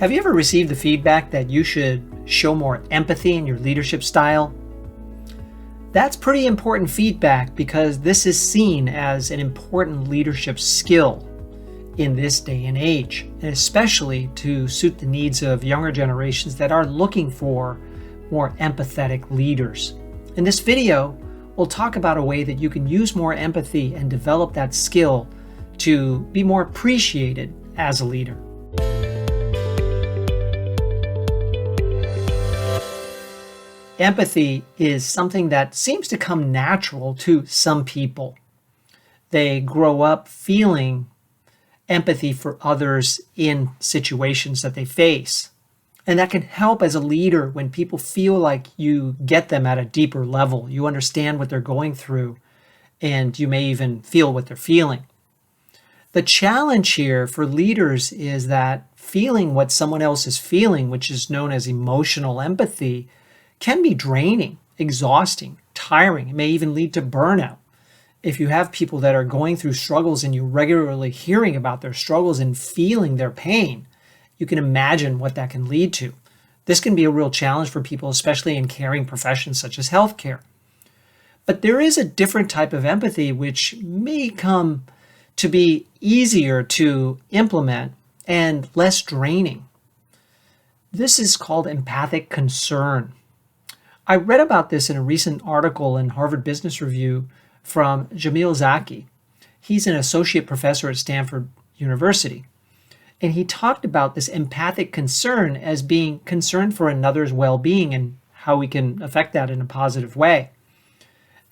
Have you ever received the feedback that you should show more empathy in your leadership style? That's pretty important feedback because this is seen as an important leadership skill in this day and age, and especially to suit the needs of younger generations that are looking for more empathetic leaders. In this video, we'll talk about a way that you can use more empathy and develop that skill to be more appreciated as a leader. Empathy is something that seems to come natural to some people. They grow up feeling empathy for others in situations that they face. And that can help as a leader when people feel like you get them at a deeper level. You understand what they're going through, and you may even feel what they're feeling. The challenge here for leaders is that feeling what someone else is feeling, which is known as emotional empathy, can be draining, exhausting, tiring. It may even lead to burnout. If you have people that are going through struggles and you're regularly hearing about their struggles and feeling their pain, you can imagine what that can lead to. This can be a real challenge for people, especially in caring professions such as healthcare. But there is a different type of empathy which may come to be easier to implement and less draining. This is called empathic concern. I read about this in a recent article in Harvard Business Review from Jamil Zaki. He's an associate professor at Stanford University. And he talked about this empathic concern as being concerned for another's well-being and how we can affect that in a positive way,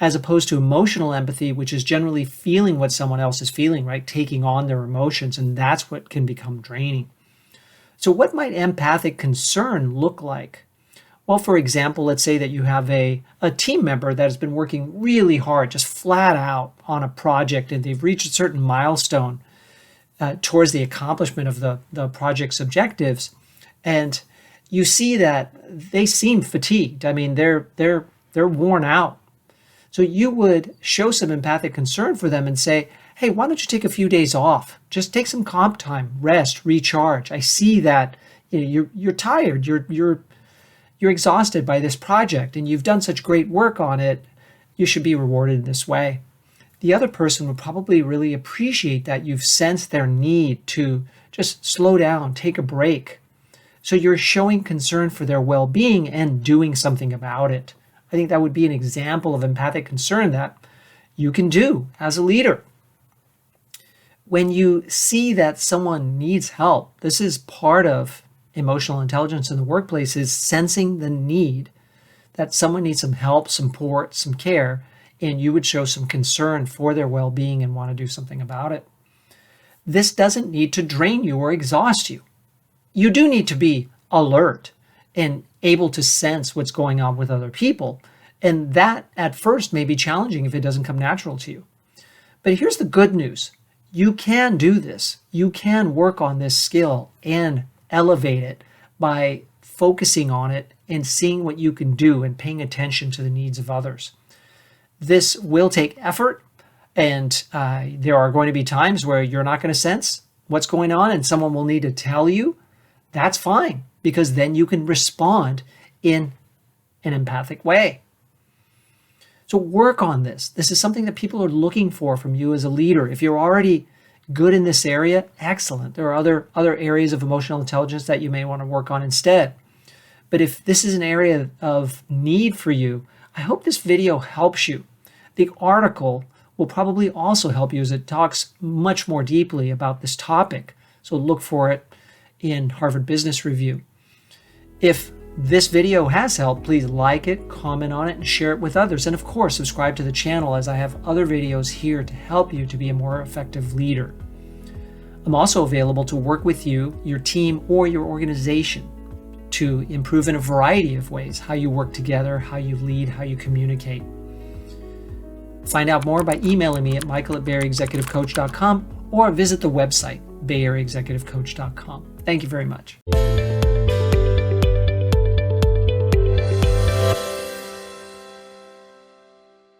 as opposed to emotional empathy, which is generally feeling what someone else is feeling, right? Taking on their emotions, and that's what can become draining. So what might empathic concern look like? Well, for example, let's say that you have a team member that has been working really hard, just flat out on a project, and they've reached a certain milestone towards the accomplishment of the project's objectives. And you see that they seem fatigued. I mean, they're worn out. So you would show some empathic concern for them and say, hey, why don't you take a few days off? Just take some comp time, rest, recharge. I see that you're tired. You're exhausted by this project and you've done such great work on it. You should be rewarded in this way. The other person would probably really appreciate that you've sensed their need to just slow down, take a break. So you're showing concern for their well-being and doing something about it. I think that would be an example of empathic concern that you can do as a leader. When you see that someone needs help, this is part of emotional intelligence in the workplace, is sensing the need that someone needs some help, support, some care, and you would show some concern for their well-being and want to do something about it. This doesn't need to drain you or exhaust you. You do need to be alert and able to sense what's going on with other people, and that at first may be challenging if it doesn't come natural to you. But here's the good news. You can do this. You can work on this skill and elevate it by focusing on it and seeing what you can do and paying attention to the needs of others. This will take effort, and there are going to be times where you're not going to sense what's going on and someone will need to tell you. That's fine, because then you can respond in an empathic way. So work on this. This is something that people are looking for from you as a leader. If you're already good in this area, excellent. There are other areas of emotional intelligence that you may want to work on instead. But if this is an area of need for you, I hope this video helps you. The article will probably also help you as it talks much more deeply about this topic. So look for it in Harvard Business Review. If this video has helped, please like it, comment on it, and share it with others. And of course, subscribe to the channel as I have other videos here to help you to be a more effective leader. I'm also available to work with you, your team, or your organization to improve in a variety of ways, how you work together, how you lead, how you communicate. Find out more by emailing me at michael@BAERYExecutiveCoach.com or visit the website, BAERYExecutiveCoach.com. Thank you very much.